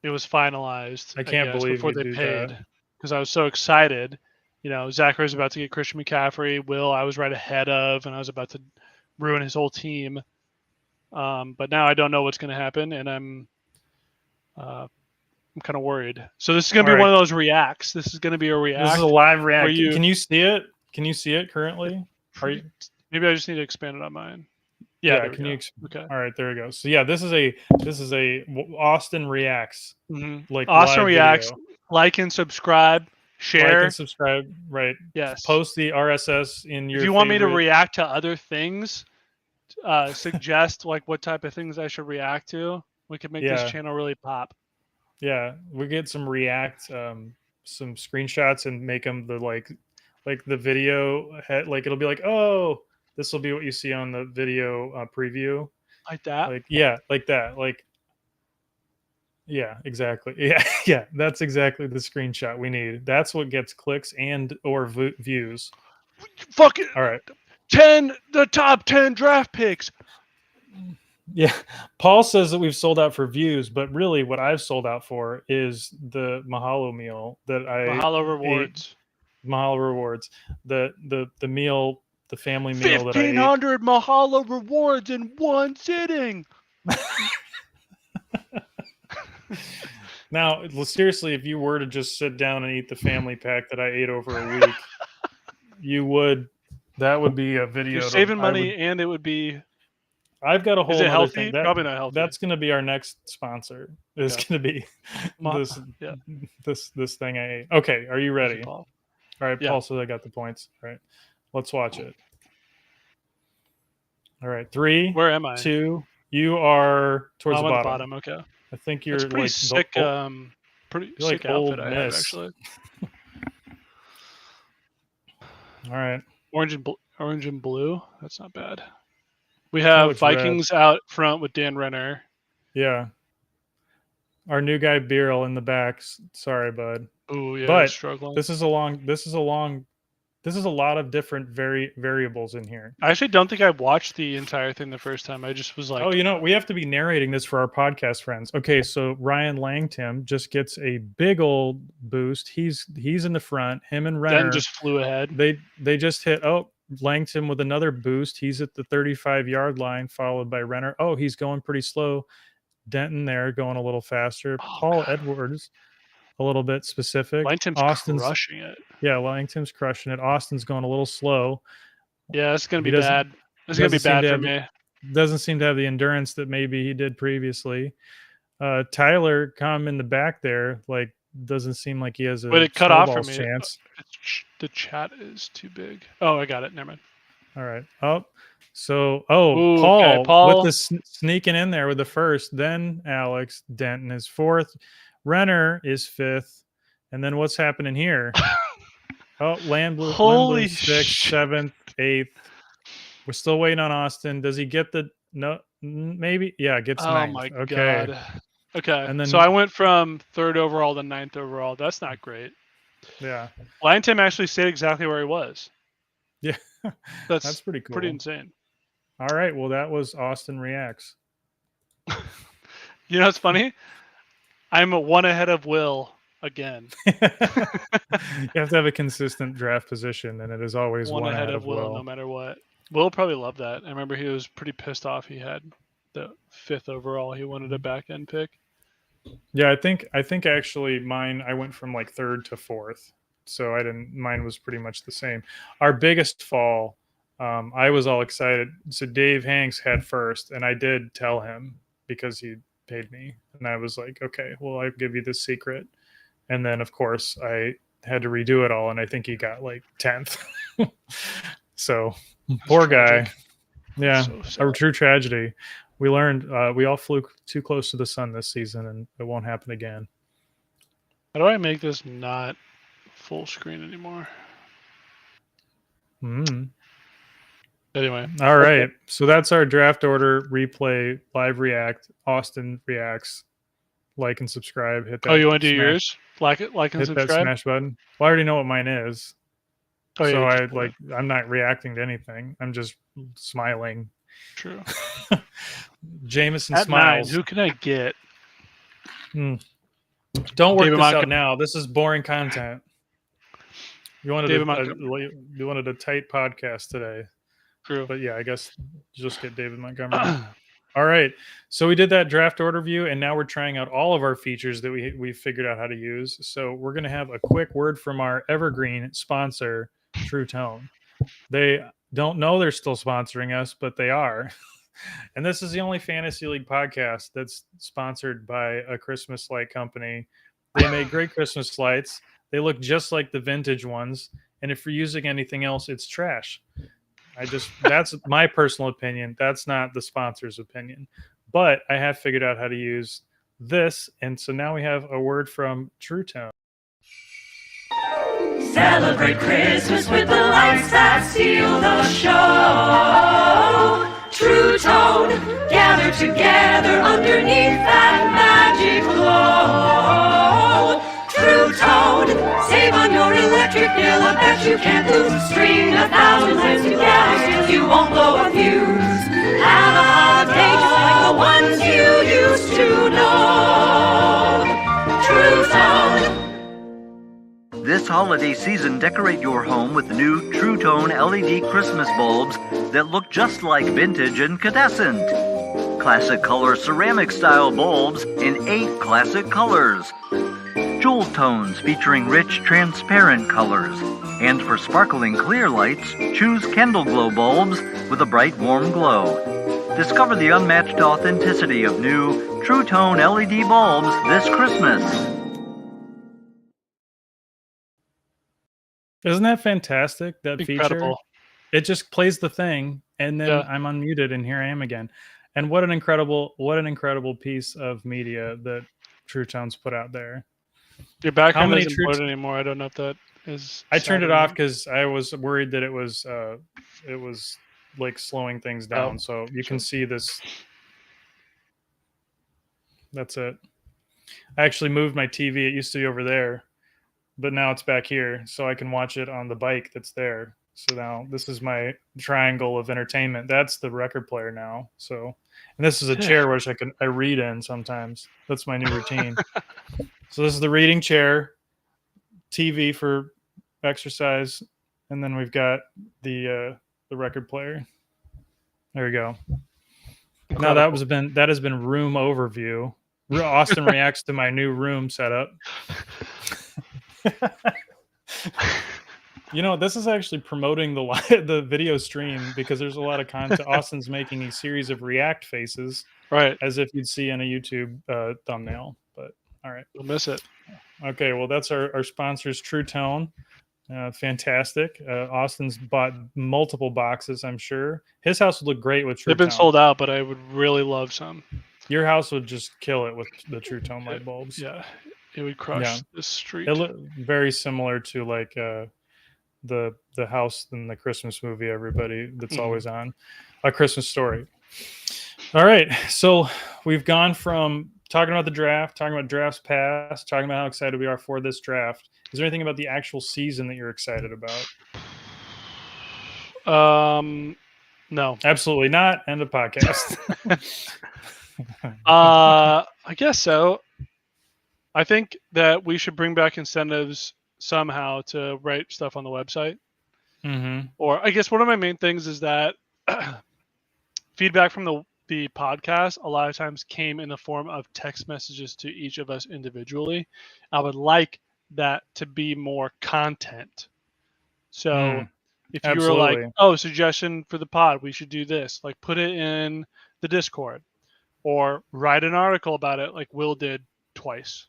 [SPEAKER 1] it was finalized.
[SPEAKER 2] I can't believe
[SPEAKER 1] before they paid, because I was so excited. Zacher was about to get Christian McCaffrey. Will, I was right ahead of, and I was about to ruin his whole team. But now I don't know what's going to happen, and I'm kind of worried. So this is going to be one of those reacts. This is going to be a react.
[SPEAKER 2] This is a live react. Can you see it? Can you see it currently?
[SPEAKER 1] Maybe I just need to expand it on mine.
[SPEAKER 2] Yeah. Can you? Okay. All right. There we go. So yeah, this is a Austin reacts.
[SPEAKER 1] Mm-hmm. Like Austin reacts. Video. Like and subscribe. Share.
[SPEAKER 2] Like and subscribe. Right.
[SPEAKER 1] Yes.
[SPEAKER 2] Post the RSS in your.
[SPEAKER 1] If you want me to react to other things, suggest like what type of things I should react to. We could make this channel really pop.
[SPEAKER 2] Yeah, we get some react, some screenshots, and make them like the video head, like it'll be like, oh, this will be what you see on the video preview,
[SPEAKER 1] like that.
[SPEAKER 2] Like that, like yeah, exactly. Yeah, that's exactly the screenshot we need. That's what gets clicks and or views.
[SPEAKER 1] Fuck it.
[SPEAKER 2] All right,
[SPEAKER 1] the top 10 draft picks.
[SPEAKER 2] Yeah, Paul says that we've sold out for views, but really what I've sold out for is the Mahalo meal that
[SPEAKER 1] Mahalo rewards.
[SPEAKER 2] Mahalo rewards. The meal, the family meal that I ate.
[SPEAKER 1] 1,500 Mahalo rewards in one sitting.
[SPEAKER 2] Now, seriously, if you were to just sit down and eat the family pack that I ate over a week, that would be a video.
[SPEAKER 1] You're saving money, and it would be.
[SPEAKER 2] I've got a whole.
[SPEAKER 1] Is it healthy? Probably not healthy.
[SPEAKER 2] That's going to be our next sponsor. It's going to be this thing I ate. Okay, are you ready? All right, Paul says I got the points. All right, let's watch it. All right, 3.
[SPEAKER 1] Where am I?
[SPEAKER 2] 2. You are towards
[SPEAKER 1] I'm
[SPEAKER 2] the
[SPEAKER 1] on the
[SPEAKER 2] bottom.
[SPEAKER 1] bottom. Okay.
[SPEAKER 2] I think
[SPEAKER 1] That's
[SPEAKER 2] you're
[SPEAKER 1] pretty
[SPEAKER 2] like
[SPEAKER 1] sick. Pretty
[SPEAKER 2] you're
[SPEAKER 1] sick
[SPEAKER 2] like
[SPEAKER 1] outfit
[SPEAKER 2] Old
[SPEAKER 1] I have
[SPEAKER 2] Miss.
[SPEAKER 1] actually.
[SPEAKER 2] All right.
[SPEAKER 1] Orange and blue. That's not bad. We have Vikings out front with Dan Renner.
[SPEAKER 2] Yeah. Our new guy Beryl in the back. Sorry, bud.
[SPEAKER 1] Oh yeah,
[SPEAKER 2] but
[SPEAKER 1] struggling.
[SPEAKER 2] This is a lot of different variables in here.
[SPEAKER 1] I actually don't think I watched the entire thing the first time. I just was like,
[SPEAKER 2] oh, we have to be narrating this for our podcast friends. Okay, so Ryan Langton just gets a big old boost. He's in the front. Him and Renner
[SPEAKER 1] Denton just flew ahead.
[SPEAKER 2] They just hit. Langton with another boost. He's at the 35-yard line, followed by Renner. Oh, he's going pretty slow. Denton there going a little faster. Paul Edwards a little bit specific.
[SPEAKER 1] Langton's crushing it.
[SPEAKER 2] Yeah, Langton's crushing it. Austin's going a little slow.
[SPEAKER 1] Yeah, it's going to be bad. It's going to be bad for me.
[SPEAKER 2] Doesn't seem to have the endurance that maybe he did previously. Tyler come in the back there, like doesn't seem like he has a
[SPEAKER 1] it cut off for me.
[SPEAKER 2] Chance.
[SPEAKER 1] The chat is too big. Oh, I got it. Never mind.
[SPEAKER 2] All right. Paul with the sneaking in there with the first. Then Alex Denton is fourth. Renner is fifth. And then what's happening here?
[SPEAKER 1] Holy
[SPEAKER 2] sixth, seventh, eighth. We're still waiting on Austin. Does he get the no? Maybe. Yeah, gets ninth.
[SPEAKER 1] Oh my god. Okay.
[SPEAKER 2] And then,
[SPEAKER 1] so I went from 3rd overall to 9th overall. That's not great.
[SPEAKER 2] Yeah.
[SPEAKER 1] Langton actually stayed exactly where he was.
[SPEAKER 2] Yeah. That's pretty cool.
[SPEAKER 1] Pretty insane.
[SPEAKER 2] All right. Well, that was Austin Reacts.
[SPEAKER 1] You know what's funny? I'm one ahead of Will again.
[SPEAKER 2] You have to have a consistent draft position, and it is always one ahead of Will,
[SPEAKER 1] no matter what. Will probably loved that. I remember he was pretty pissed off. He had the 5th overall. He wanted a back end pick.
[SPEAKER 2] Yeah, I think actually mine. I went from like 3rd to 4th, so mine was pretty much the same. Our biggest fall. I was all excited. So Dave Hanks had first, and I did tell him because he paid me, and I was like, okay, well, I'll give you this secret. And then, of course, I had to redo it all, and I think he got like 10th. So poor guy. Yeah, so a true tragedy. We learned we all flew too close to the sun this season, and it won't happen again.
[SPEAKER 1] How do I make this not full screen anymore? Anyway.
[SPEAKER 2] All right. So that's our draft order replay live react. Austin reacts. Like and subscribe. Hit that.
[SPEAKER 1] Oh, you want to do yours? Like and
[SPEAKER 2] hit
[SPEAKER 1] subscribe.
[SPEAKER 2] Hit that smash button. Well, I already know what mine is.
[SPEAKER 1] Oh,
[SPEAKER 2] so I'm not reacting to anything. I'm just smiling.
[SPEAKER 1] True.
[SPEAKER 2] Jameson
[SPEAKER 1] At
[SPEAKER 2] smiles.
[SPEAKER 1] 9, who can I get?
[SPEAKER 2] Don't work this out now. This is boring content. You wanted a tight podcast today.
[SPEAKER 1] True.
[SPEAKER 2] But yeah, I guess just get David Montgomery. All right. So we did that draft order view, and now we're trying out all of our features that we figured out how to use. So we're going to have a quick word from our evergreen sponsor, True Tone. They don't know they're still sponsoring us, but they are. And this is the only fantasy league podcast that's sponsored by a Christmas light company. They make great Christmas lights. They look just like the vintage ones. And if you're using anything else, it's trash. That's my personal opinion. That's not the sponsor's opinion. But I have figured out how to use this. And so now we have a word from True Tone.
[SPEAKER 3] Celebrate Christmas with the lights that seal the show. True Tone, gather together underneath that magic glow. True Tone, save on your electric bill. I bet you can't lose a string 1,000 lights together. You won't blow a fuse. Have a holiday just like the ones you used to know. True Tone.
[SPEAKER 4] This holiday season, decorate your home with new True Tone LED Christmas bulbs that look just like vintage and incandescent. Classic color ceramic style bulbs in 8 classic colors. Jewel tones featuring rich transparent colors. And for sparkling clear lights, choose Candle Glow bulbs with a bright warm glow. Discover the unmatched authenticity of new True Tone LED bulbs this Christmas.
[SPEAKER 2] Isn't that fantastic? That
[SPEAKER 1] Incredible.
[SPEAKER 2] Feature? It just plays the thing, and then I'm unmuted, and here I am again. And what an incredible piece of media that True Tone's put out there.
[SPEAKER 1] Your background isn't loaded anymore. I don't know if that is.
[SPEAKER 2] I turned it off because I was worried that it was like slowing things down. So you can see this. That's it. I actually moved my TV. It used to be over there, but now it's back here, so I can watch it on the bike that's there. So now this is my triangle of entertainment. That's the record player now. So, and this is a chair which I read in sometimes. That's my new routine. So this is the reading chair, TV for exercise, and then we've got the record player. There we go. Now that has been room overview. Austin reacts to my new room setup. You know, this is actually promoting the video stream because there's a lot of content. Austin's making a series of react faces,
[SPEAKER 1] right,
[SPEAKER 2] as if you'd see in a YouTube thumbnail. But all right,
[SPEAKER 1] we'll miss it.
[SPEAKER 2] Okay, well, that's our sponsors, True Tone. Fantastic. Austin's bought multiple boxes, I'm sure. His house would look great with True Tone.
[SPEAKER 1] They've been sold out, but I would really love some.
[SPEAKER 2] Your house would just kill it with the True Tone light bulbs.
[SPEAKER 1] Yeah, it would crush the street.
[SPEAKER 2] It looked very similar to like the house in the Christmas movie that's always on, A Christmas Story. All right, so we've gone from talking about the draft, talking about drafts past, talking about how excited we are for this draft. Is there anything about the actual season that you're excited about?
[SPEAKER 1] No,
[SPEAKER 2] absolutely not. End of podcast.
[SPEAKER 1] I guess so. I think that we should bring back incentives somehow to write stuff on the website.
[SPEAKER 2] Mm-hmm.
[SPEAKER 1] Or I guess one of my main things is that feedback from the podcast a lot of times came in the form of text messages to each of us individually. I would like that to be more content. So if you were like, oh, suggestion for the pod, we should do this, like put it in the Discord or write an article about it like Will did twice.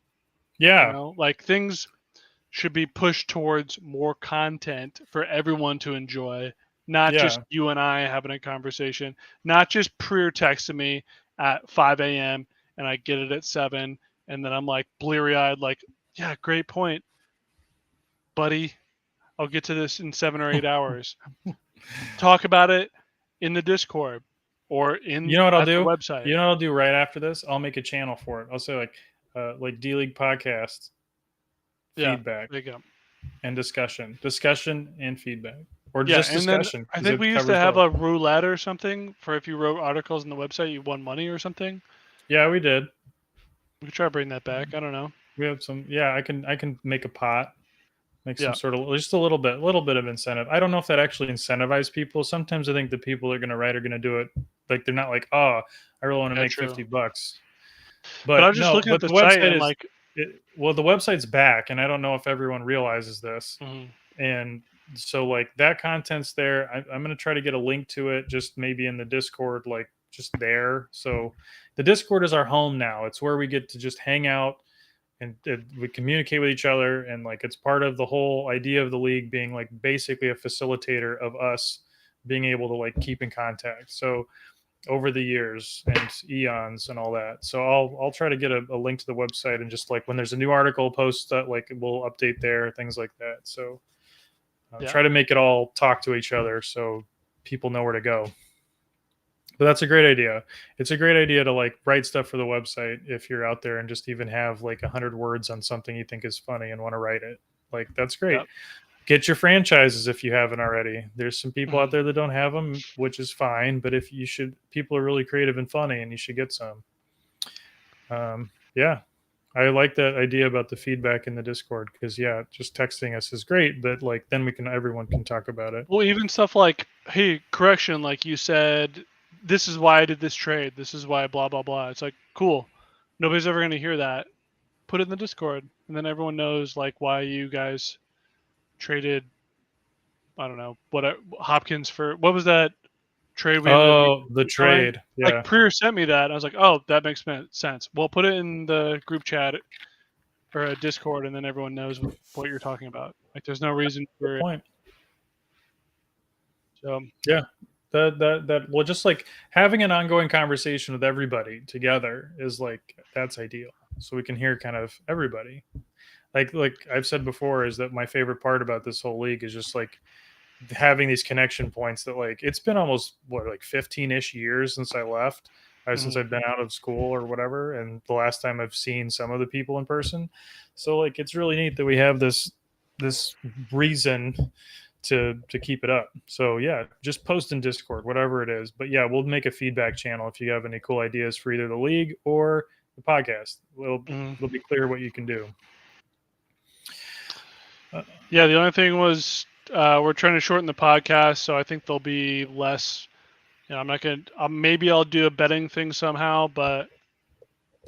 [SPEAKER 2] Yeah.
[SPEAKER 1] You know, like things should be pushed towards more content for everyone to enjoy. Not just you and I having a conversation, not just Prier texting me at 5 a.m. and I get it at 7, and then I'm like bleary-eyed, like, yeah, great point, buddy. I'll get to this in 7 or 8 hours. Talk about it in the Discord or in
[SPEAKER 2] the
[SPEAKER 1] website.
[SPEAKER 2] You know what I'll do right after this? I'll make a channel for it. I'll say like D-League podcast feedback.
[SPEAKER 1] There you go.
[SPEAKER 2] And discussion and feedback. Or just discussion.
[SPEAKER 1] I think we used to have a roulette or something for if you wrote articles on the website, you won money or something.
[SPEAKER 2] Yeah, we did.
[SPEAKER 1] We could try to bring that back. I don't know.
[SPEAKER 2] We have some. Yeah, I can make a pot, make some sort of just a little bit of incentive. I don't know if that actually incentivizes people. Sometimes I think the people that are going to write are going to do it like they're not like, oh, I really want to make $50. But I was just looking at the website and like, the website's back, and I don't know if everyone realizes this, and. So like that content's there. I'm going to try to get a link to it, just maybe in the Discord, like just there. So the Discord is our home now. It's where we get to just hang out and we communicate with each other. And like, it's part of the whole idea of the league being like basically a facilitator of us being able to like keep in contact. So over the years and eons and all that. So I'll try to get a link to the website and just like when there's a new article post that like we'll update there, things like that. So try to make it all talk to each other so people know where to go. But that's a great idea. It's a great idea to like write stuff for the website if you're out there and just even have like 100 words on something you think is funny and want to write it. Like that's great. Yep. Get your franchises if you haven't already. There's some people out there that don't have them, which is fine. But if you should, people are really creative and funny, and you should get some. I like that idea about the feedback in the Discord because just texting us is great, but like then everyone can talk about it.
[SPEAKER 1] Well, even stuff like, hey, correction, like you said, this is why I did this trade. This is why blah blah blah. It's like cool. Nobody's ever going to hear that. Put it in the Discord, and then everyone knows like why you guys traded. I don't know what Hopkins for. What was that trade?
[SPEAKER 2] The trade. Yeah.
[SPEAKER 1] Like Prier sent me that. I was like, oh, that makes sense. Well, put it in the group chat or a Discord, and then everyone knows what you're talking about. Like, there's no reason for
[SPEAKER 2] point.
[SPEAKER 1] So
[SPEAKER 2] Well, just like having an ongoing conversation with everybody together is like, that's ideal. So we can hear kind of everybody. Like I've said before, is that my favorite part about this whole league is just like having these connection points that like it's been almost like 15-ish years since I left, since I've been out of school or whatever, and the last time I've seen some of the people in person. So like it's really neat that we have this reason to keep it up. So yeah, just post in Discord, whatever it is. But yeah, we'll make a feedback channel if you have any cool ideas for either the league or the podcast. It'll be clear what you can do.
[SPEAKER 1] Yeah, the only thing was we're trying to shorten the podcast, so I think there'll be less. You know, I'm not gonna. Maybe I'll do a betting thing somehow, but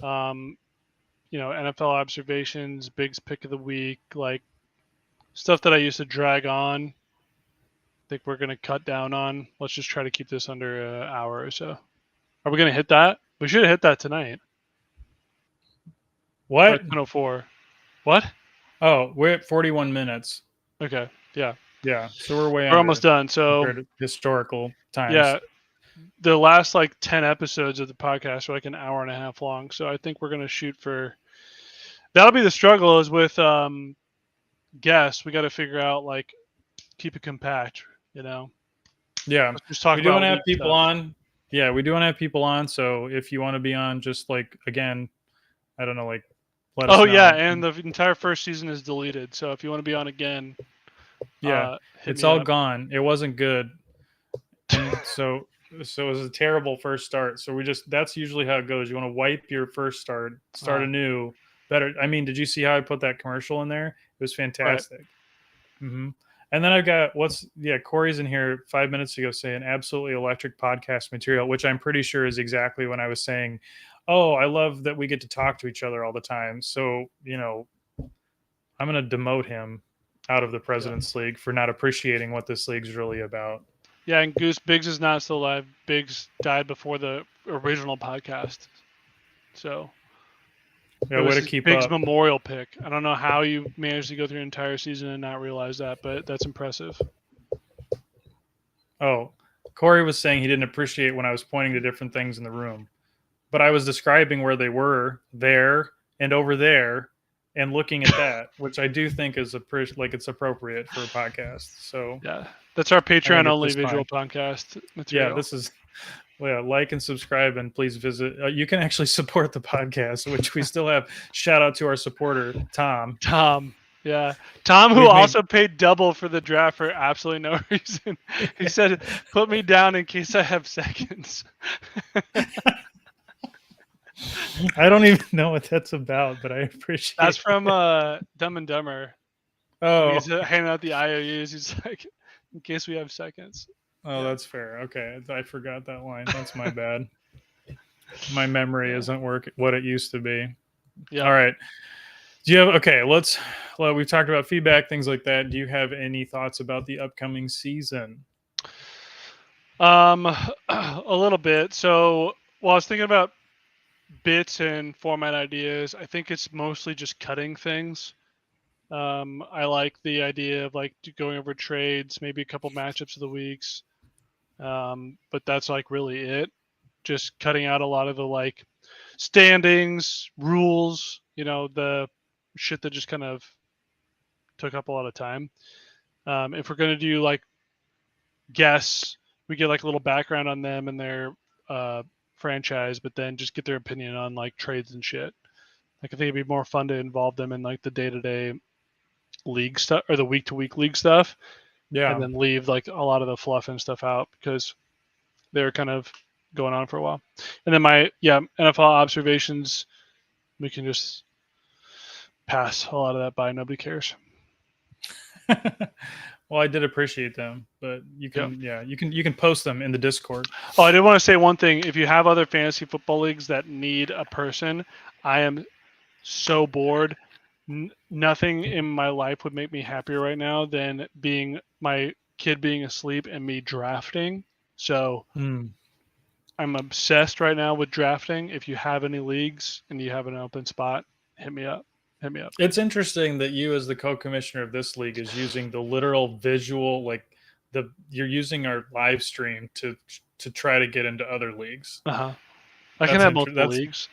[SPEAKER 1] you know, NFL observations, Big's pick of the week, like stuff that I used to drag on. I think we're gonna cut down on. Let's just try to keep this under an hour or so. Are we gonna hit that? We should have hit that tonight.
[SPEAKER 2] What?
[SPEAKER 1] 10:04. What?
[SPEAKER 2] Oh, we're at 41 minutes.
[SPEAKER 1] Okay. Yeah.
[SPEAKER 2] Yeah. So we're
[SPEAKER 1] We're almost done. So
[SPEAKER 2] historical times.
[SPEAKER 1] Yeah. The last like 10 episodes of the podcast are like an hour and a half long. So I think we're gonna shoot for. That'll be the struggle is with guests. We got to figure out like keep it compact. You know.
[SPEAKER 2] Yeah.
[SPEAKER 1] Let's just talk
[SPEAKER 2] we do
[SPEAKER 1] about
[SPEAKER 2] want to have people
[SPEAKER 1] stuff.
[SPEAKER 2] on. Yeah, we do want to have people on. So if you want to be on, just like again, I don't know, like. Let us know.
[SPEAKER 1] Yeah, and the entire first season is deleted. So if you want to be on again,
[SPEAKER 2] yeah, it's all gone. It wasn't good, and so it was a terrible first start. So that's usually how it goes. You want to wipe your first start anew. Better. I mean, did you see how I put that commercial in there? It was fantastic. Right. Mm-hmm. And then I've got Corey's in here 5 minutes ago saying absolutely electric podcast material, which I'm pretty sure is exactly when I was saying, oh, I love that we get to talk to each other all the time. So, you know, I'm going to demote him out of the President's League for not appreciating what this league's really about.
[SPEAKER 1] Yeah, and Biggs is not still alive. Biggs died before the original podcast. So,
[SPEAKER 2] yeah, way to keep
[SPEAKER 1] Biggs'
[SPEAKER 2] up.
[SPEAKER 1] memorial pick. I don't know how you managed to go through an entire season and not realize that, but that's impressive.
[SPEAKER 2] Oh, Corey was saying he didn't appreciate when I was pointing to different things in the room. But I was describing where they were there and over there and looking at that, which I do think is it's appropriate for a podcast. So
[SPEAKER 1] yeah, that's our Patreon only visual podcast material.
[SPEAKER 2] Yeah, this is like and subscribe and please visit. You can actually support the podcast, which we still have. Shout out to our supporter, Tom.
[SPEAKER 1] Yeah. Tom, who also paid double for the draft for absolutely no reason. He said, put me down in case I have seconds.
[SPEAKER 2] I don't even know what that's about, but I appreciate
[SPEAKER 1] That's from Dumb and Dumber.
[SPEAKER 2] Oh.
[SPEAKER 1] He's handing out the IOUs. He's like, in case we have seconds.
[SPEAKER 2] Oh, yeah. That's fair. Okay. I forgot that line. That's my bad. My memory isn't what it used to be.
[SPEAKER 1] Yeah.
[SPEAKER 2] All right. Do you have, we've talked about feedback, things like that. Do you have any thoughts about the upcoming season?
[SPEAKER 1] A little bit. So, I was thinking about bits and format ideas. I think it's mostly just cutting things. I like the idea of like going over trades, maybe a couple matchups of the weeks. But that's like really it. Just cutting out a lot of the like standings, rules, the shit that just kind of took up a lot of time. If we're going to do like guests, we get like a little background on them and their franchise, but then just get their opinion on like trades and shit. Like I think it'd be more fun to involve them in like the day-to-day league stuff or the week-to-week league stuff. Yeah. And then leave like a lot of the fluff and stuff out because they're kind of going on for a while. And then my NFL observations, we can just pass a lot of that by. Nobody cares.
[SPEAKER 2] Well, I did appreciate them, but you can, you can post them in the Discord.
[SPEAKER 1] Oh, I did want to say one thing. If you have other fantasy football leagues that need a person, I am so bored. Nothing in my life would make me happier right now than my kid being asleep and me drafting. So I'm obsessed right now with drafting. If you have any leagues and you have an open spot, hit me up. It's
[SPEAKER 2] interesting that you, as the co-commissioner of this league, is using the literal visual, like you're using our live stream to try to get into other leagues.
[SPEAKER 1] I can have multiple leagues.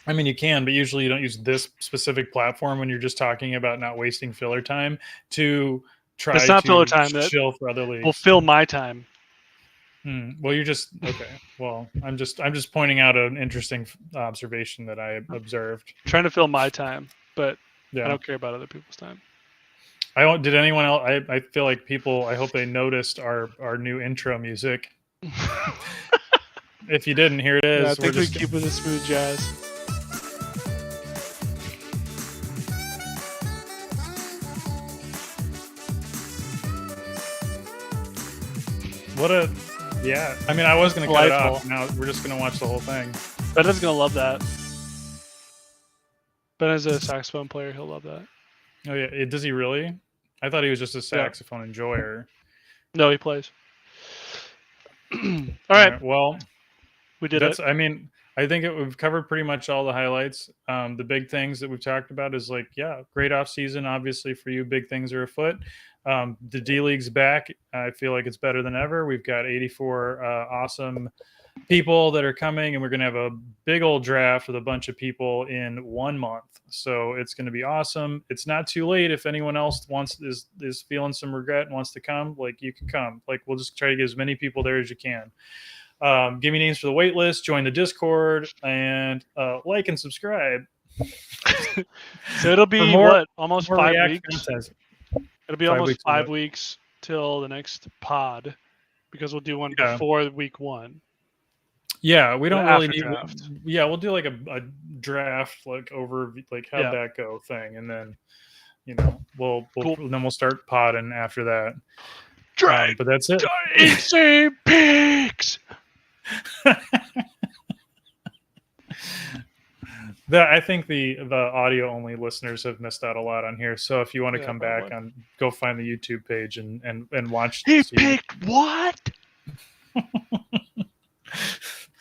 [SPEAKER 2] I mean, you can, but usually you don't use this specific platform when you're just talking about not wasting filler time to try
[SPEAKER 1] it's not
[SPEAKER 2] to
[SPEAKER 1] filler time
[SPEAKER 2] chill for other leagues.
[SPEAKER 1] Will fill my time.
[SPEAKER 2] Well, you're just okay. Well, I'm just pointing out an interesting observation that I observed.
[SPEAKER 1] I'm trying to fill my time, but
[SPEAKER 2] yeah.
[SPEAKER 1] I don't care about other people's time.
[SPEAKER 2] Did anyone else? I feel like people. I hope they noticed our new intro music. If you didn't, here it is.
[SPEAKER 1] Yeah, I think we keep with the smooth jazz.
[SPEAKER 2] Yeah. I mean, I was going to cut it off. Now we're just going to watch the whole thing.
[SPEAKER 1] Ben is going to love that. Ben is a saxophone player. He'll love that.
[SPEAKER 2] Oh, yeah. Does he really? I thought he was just a saxophone enjoyer.
[SPEAKER 1] No, he plays. All right.
[SPEAKER 2] Well,
[SPEAKER 1] we did it.
[SPEAKER 2] I mean, I think we've covered pretty much all the highlights. The big things that we've talked about is great off season. Obviously for you, big things are afoot. The D League's back. I feel like it's better than ever. We've got 84 awesome people that are coming, and we're going to have a big old draft with a bunch of people in 1 month. So it's going to be awesome. It's not too late. If anyone else is feeling some regret and wants to come, you can come. We'll just try to get as many people there as you can. Give me names for the wait list, join the Discord, and like and subscribe.
[SPEAKER 1] So it'll be almost 5 weeks. It'll be almost 5 weeks till the next pod, because we'll do one before week 1.
[SPEAKER 2] Yeah, we don't really need. We'll do a draft, over how'd that go thing, and then we'll start podding after that. But that's it.
[SPEAKER 1] Easy picks.
[SPEAKER 2] I think the audio only listeners have missed out a lot on here. So if you want to come back go find the YouTube page and watch.
[SPEAKER 1] He picked what?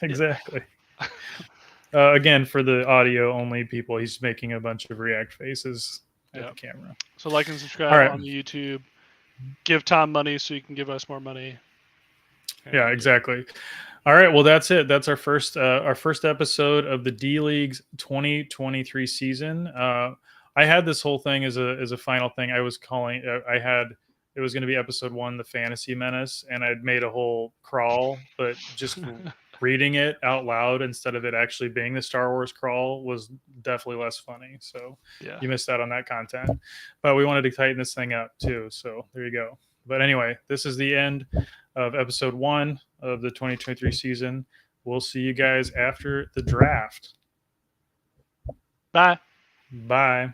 [SPEAKER 2] Exactly. Again, for the audio only people, he's making a bunch of react faces at the camera.
[SPEAKER 1] So like and subscribe on the YouTube. Give Tom money so you can give us more money.
[SPEAKER 2] Yeah, exactly. All right, well that's it. That's our first episode of the D League's 2023 season. I had this whole thing as a final thing. I was calling. It was going to be episode 1, the Fantasy Menace, and I'd made a whole crawl, but just reading it out loud instead of it actually being the Star Wars crawl was definitely less funny. So you missed out on that content. But we wanted to tighten this thing up too. So there you go. But anyway, this is the end of episode 1 of the 2023 season. We'll see you guys after the draft.
[SPEAKER 1] Bye.
[SPEAKER 2] Bye.